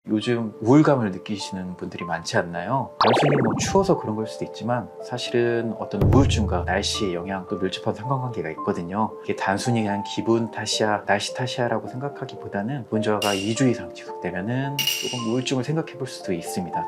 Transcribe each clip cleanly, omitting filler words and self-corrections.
요즘 우울감을 느끼시는 분들이 많지 않나요? 단순히 뭐 추워서 그런 걸 수도 있지만 사실은 어떤 우울증과 날씨의 영향 또 밀접한 상관관계가 있거든요. 이게 단순히 그냥 기분 탓이야, 날씨 탓이야 라고 생각하기보다는 기분 저하가 2주 이상 지속되면은 조금 우울증을 생각해 볼 수도 있습니다.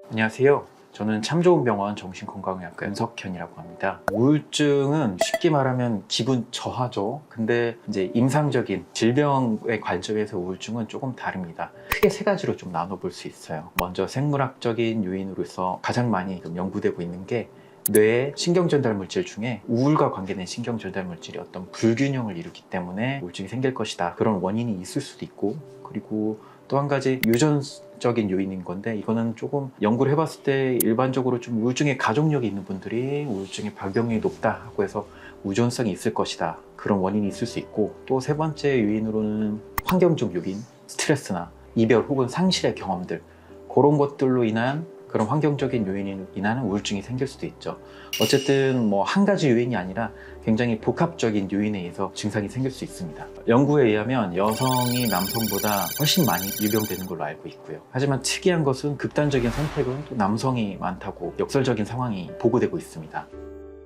안녕하세요. 저는 참 좋은 병원 정신건강의학과 윤석현이라고 합니다. 우울증은 쉽게 말하면 기분 저하죠. 근데 이제 임상적인 질병의 관점에서 우울증은 조금 다릅니다. 크게 세 가지로 좀 나눠볼 수 있어요. 먼저 생물학적인 요인으로서 가장 많이 연구되고 있는 게 뇌의 신경전달물질 중에 우울과 관계된 신경전달물질이 어떤 불균형을 이루기 때문에 우울증이 생길 것이다. 그런 원인이 있을 수도 있고, 그리고 또 한 가지 유전적인 요인인 건데, 이거는 조금 연구를 해봤을 때 일반적으로 좀 우울증의 가족력이 있는 분들이 우울증의 발병률이 높다 하고 해서 유전성이 있을 것이다, 그런 원인이 있을 수 있고, 또 세 번째 요인으로는 환경적 요인, 스트레스나 이별 혹은 상실의 경험들, 그런 것들로 인한 그런 환경적인 요인이 인한 우울증이 생길 수도 있죠. 어쨌든 뭐 한 가지 요인이 아니라 굉장히 복합적인 요인에 의해서 증상이 생길 수 있습니다. 연구에 의하면 여성이 남성보다 훨씬 많이 유병되는 걸로 알고 있고요. 하지만 특이한 것은 극단적인 선택은 또 남성이 많다고 역설적인 상황이 보고되고 있습니다.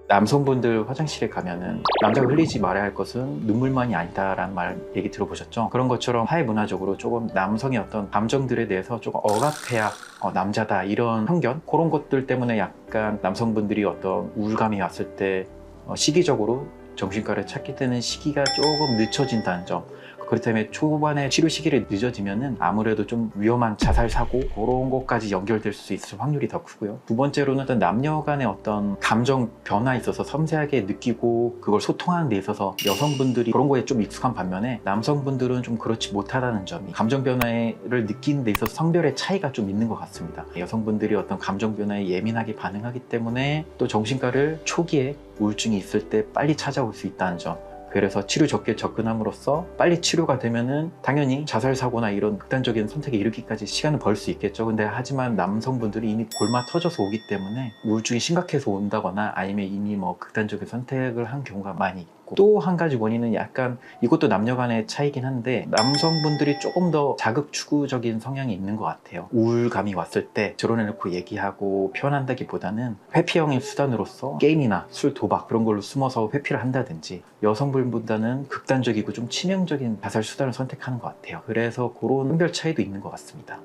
남성분들 화장실에 가면은 남자가 흘리지 말아야 할 것은 눈물만이 아니다라는 말 얘기 들어보셨죠? 그런 것처럼 사회 문화적으로 조금 남성의 어떤 감정들에 대해서 조금 억압해야 남자다, 이런 편견, 그런 것들 때문에 약간 남성분들이 어떤 우울감이 왔을 때 시기적으로 정신과를 찾게 되는 시기가 조금 늦춰진다는 점, 그렇다면 초반에 치료 시기를 늦어지면은 아무래도 좀 위험한 자살 사고 그런 것까지 연결될 수 있을 확률이 더 크고요. 두 번째로는 어떤 남녀 간의 어떤 감정 변화에 있어서 섬세하게 느끼고 그걸 소통하는 데 있어서 여성분들이 그런 거에 좀 익숙한 반면에 남성분들은 좀 그렇지 못하다는 점이, 감정 변화를 느끼는 데 있어서 성별의 차이가 좀 있는 것 같습니다. 여성분들이 어떤 감정 변화에 예민하게 반응하기 때문에 또 정신과를 초기에 우울증이 있을 때 빨리 찾아올 수 있다는 점, 그래서 치료 적게 접근함으로써 빨리 치료가 되면은 당연히 자살 사고나 이런 극단적인 선택에 이르기까지 시간을 벌 수 있겠죠. 근데 하지만 남성분들이 이미 골마 터져서 오기 때문에 우울증이 심각해서 온다거나 아니면 이미 뭐 극단적인 선택을 한 경우가 많이 있고, 또 한 가지 원인은 약간 이것도 남녀 간의 차이긴 한데 남성분들이 조금 더 자극 추구적인 성향이 있는 것 같아요. 우울감이 왔을 때 드러내놓고 얘기하고 표현한다기보다는 회피형의 수단으로서 게임이나 술, 도박 그런 걸로 숨어서 회피를 한다든지, 여성분보다는 극단적이고 좀 치명적인 자살 수단을 선택하는 것 같아요. 그래서 그런 성별 차이도 있는 것 같습니다.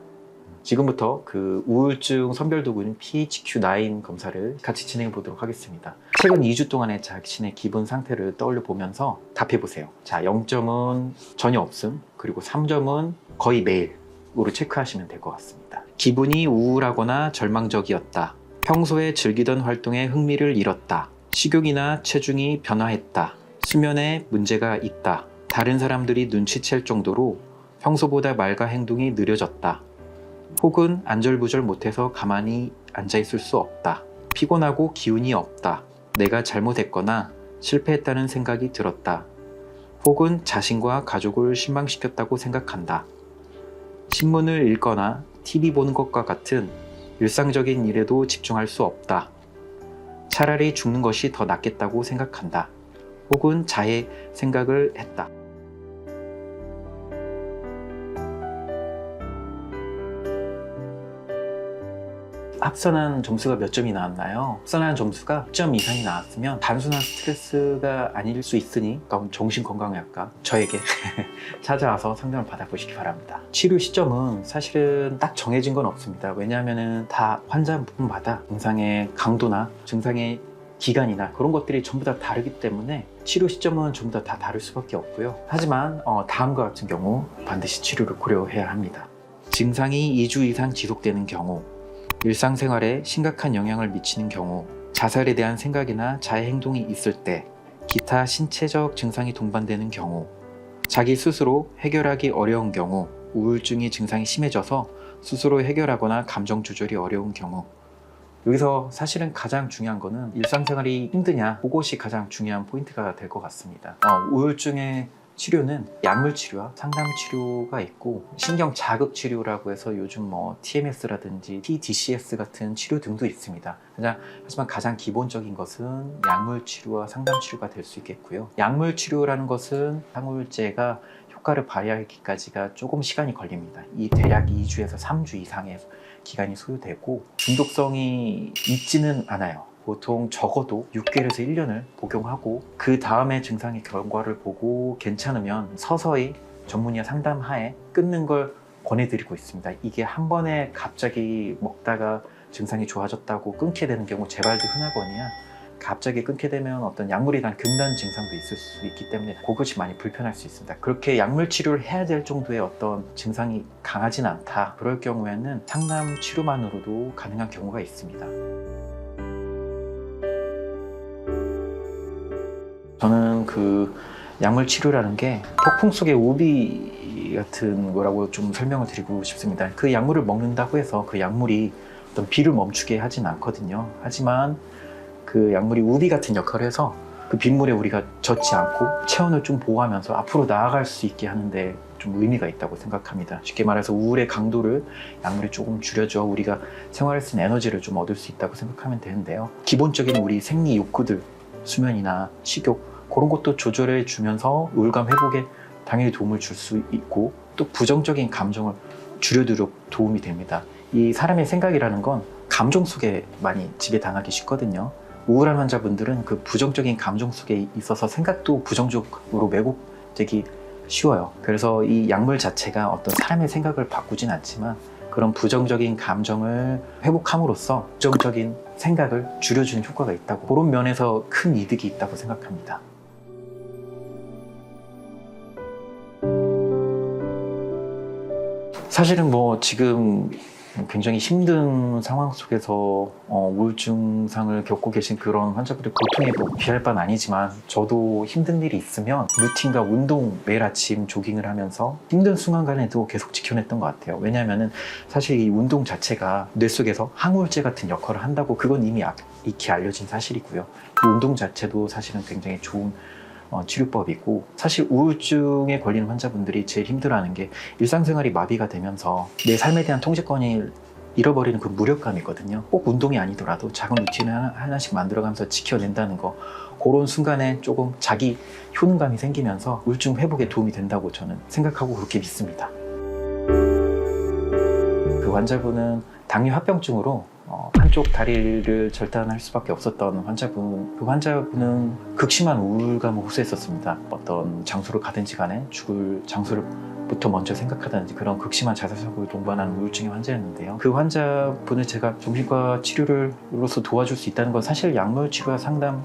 지금부터 그 우울증 선별 도구인 PHQ-9 검사를 같이 진행해 보도록 하겠습니다. 최근 2주 동안의 자신의 기분 상태를 떠올려 보면서 답해 보세요. 자, 0점은 전혀 없음, 그리고 3점은 거의 매일으로 체크하시면 될 것 같습니다. 기분이 우울하거나 절망적이었다. 평소에 즐기던 활동에 흥미를 잃었다. 식욕이나 체중이 변화했다. 수면에 문제가 있다. 다른 사람들이 눈치챌 정도로 평소보다 말과 행동이 느려졌다. 혹은 안절부절 못해서 가만히 앉아있을 수 없다. 피곤하고 기운이 없다. 내가 잘못했거나 실패했다는 생각이 들었다. 혹은 자신과 가족을 실망시켰다고 생각한다. 신문을 읽거나 TV 보는 것과 같은 일상적인 일에도 집중할 수 없다. 차라리 죽는 것이 더 낫겠다고 생각한다. 혹은 자해 생각을 했다. 합산한 점수가 몇 점이 나왔나요? 합산한 점수가 6점 이상이 나왔으면 단순한 스트레스가 아닐 수 있으니 정신건강의학과 저에게 찾아와서 상담을 받아보시기 바랍니다. 치료 시점은 사실은 딱 정해진 건 없습니다. 왜냐하면 다 환자분마다 증상의 강도나 증상의 기간이나 그런 것들이 전부 다 다르기 때문에 치료 시점은 전부 다 다를 수밖에 없고요. 하지만 다음과 같은 경우 반드시 치료를 고려해야 합니다. 증상이 2주 이상 지속되는 경우, 일상생활에 심각한 영향을 미치는 경우, 자살에 대한 생각이나 자해 행동이 있을 때, 기타 신체적 증상이 동반되는 경우, 자기 스스로 해결하기 어려운 경우, 우울증이 증상이 심해져서 스스로 해결하거나 감정 조절이 어려운 경우. 여기서 사실은 가장 중요한 거는 일상생활이 힘드냐, 그것이 가장 중요한 포인트가 될 것 같습니다. 우울증의 치료는 약물 치료와 상담 치료가 있고 신경 자극 치료라고 해서 요즘 뭐 TMS라든지 TDCS 같은 치료 등도 있습니다. 하지만 가장 기본적인 것은 약물 치료와 상담 치료가 될 수 있겠고요. 약물 치료라는 것은 항우울제가 효과를 발휘하기까지가 조금 시간이 걸립니다. 이 대략 2주에서 3주 이상의 기간이 소요되고 중독성이 있지는 않아요. 보통 적어도 6개월에서 1년을 복용하고 그 다음에 증상의 결과를 보고 괜찮으면 서서히 전문의와 상담하에 끊는 걸 권해드리고 있습니다. 이게 한 번에 갑자기 먹다가 증상이 좋아졌다고 끊게 되는 경우 재발도 흔하거니와 갑자기 끊게 되면 어떤 약물에 대한 금단 증상도 있을 수 있기 때문에 그것이 많이 불편할 수 있습니다. 그렇게 약물 치료를 해야 될 정도의 어떤 증상이 강하진 않다. 그럴 경우에는 상담 치료만으로도 가능한 경우가 있습니다. 저는 그 약물 치료라는 게 폭풍 속의 우비 같은 거라고 좀 설명을 드리고 싶습니다. 그 약물을 먹는다고 해서 그 약물이 어떤 비를 멈추게 하진 않거든요. 하지만 그 약물이 우비 같은 역할을 해서 그 빗물에 우리가 젖지 않고 체온을 좀 보호하면서 앞으로 나아갈 수 있게 하는데 좀 의미가 있다고 생각합니다. 쉽게 말해서 우울의 강도를 약물이 조금 줄여줘 우리가 생활할 수 있는 에너지를 좀 얻을 수 있다고 생각하면 되는데요. 기본적인 우리 생리 욕구들, 수면이나 식욕 그런 것도 조절해 주면서 우울감 회복에 당연히 도움을 줄 수 있고 또 부정적인 감정을 줄여두도록 도움이 됩니다. 이 사람의 생각이라는 건 감정 속에 많이 지배당하기 쉽거든요. 우울한 환자분들은 그 부정적인 감정 속에 있어서 생각도 부정적으로 왜곡되기 쉬워요. 그래서 이 약물 자체가 어떤 사람의 생각을 바꾸진 않지만 그런 부정적인 감정을 회복함으로써 부정적인 생각을 줄여주는 효과가 있다고 그런 면에서 큰 이득이 있다고 생각합니다. 사실은 뭐 지금 굉장히 힘든 상황 속에서 우울증상을 겪고 계신 그런 환자분들 고통에 뭐 비할 바는 아니지만 저도 힘든 일이 있으면 루틴과 운동 매일 아침 조깅을 하면서 힘든 순간간에도 계속 지켜냈던 것 같아요. 왜냐하면 사실 이 운동 자체가 뇌 속에서 항우울제 같은 역할을 한다고 그건 이미 익히 알려진 사실이고요. 그 운동 자체도 사실은 굉장히 좋은 치료법이고 사실 우울증에 걸리는 환자분들이 제일 힘들어하는 게 일상생활이 마비가 되면서 내 삶에 대한 통제권을 잃어버리는 그 무력감이거든요. 꼭 운동이 아니더라도 작은 루틴을 하나씩 만들어가면서 지켜낸다는 거 그런 순간에 조금 자기 효능감이 생기면서 우울증 회복에 도움이 된다고 저는 생각하고 그렇게 믿습니다. 그 환자분은 당뇨 합병증으로 한쪽 다리를 절단할 수밖에 없었던 환자분, 그 환자분은 극심한 우울감을 호소했었습니다. 어떤 장소를 가든지 간에 죽을 장소를부터 먼저 생각하든지 그런 극심한 자살사고를 동반하는 우울증의 환자였는데요. 그 환자분을 제가 정신과 치료로서 도와줄 수 있다는 건 사실 약물 치료와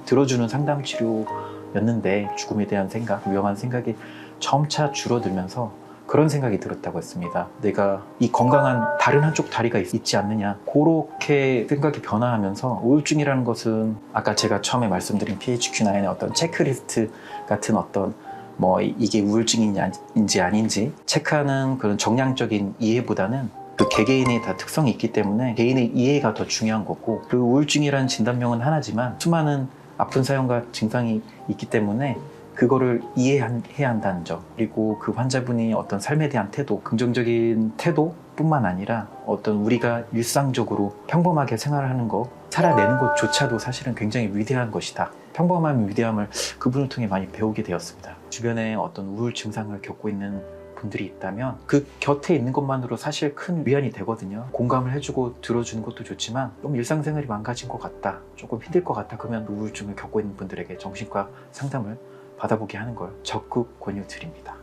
들어주는 상담 치료였는데 죽음에 대한 생각, 위험한 생각이 점차 줄어들면서 그런 생각이 들었다고 했습니다. 내가 이 건강한 다른 한쪽 다리가 있지 않느냐 그렇게 생각이 변화하면서 우울증이라는 것은 아까 제가 처음에 말씀드린 PHQ-9의 어떤 체크리스트 같은 어떤 뭐 이게 우울증인지 아닌지 체크하는 그런 정량적인 이해보다는 그 개개인의 다 특성이 있기 때문에 개인의 이해가 더 중요한 거고 그 우울증이라는 진단명은 하나지만 수많은 아픈 사연과 증상이 있기 때문에 그거를 이해해야 한다는 점 그리고 그 환자분이 어떤 삶에 대한 태도 긍정적인 태도뿐만 아니라 어떤 우리가 일상적으로 평범하게 생활하는 거 살아내는 것조차도 사실은 굉장히 위대한 것이다. 평범한 위대함을 그분을 통해 많이 배우게 되었습니다. 주변에 어떤 우울 증상을 겪고 있는 분들이 있다면 그 곁에 있는 것만으로 사실 큰 위안이 되거든요. 공감을 해주고 들어주는 것도 좋지만 좀 일상생활이 망가진 것 같다 조금 힘들 것 같다 그러면 우울증을 겪고 있는 분들에게 정신과 상담을 받아보게 하는 걸 적극 권유드립니다.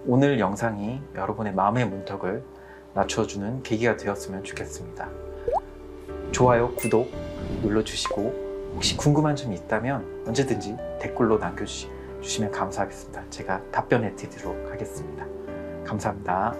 오늘 영상이 여러분의 마음의 문턱을 낮춰주는 계기가 되었으면 좋겠습니다. 좋아요, 구독 눌러주시고 혹시 궁금한 점이 있다면 언제든지 댓글로 남겨주시면 감사하겠습니다. 제가 답변해 드리도록 하겠습니다. 감사합니다.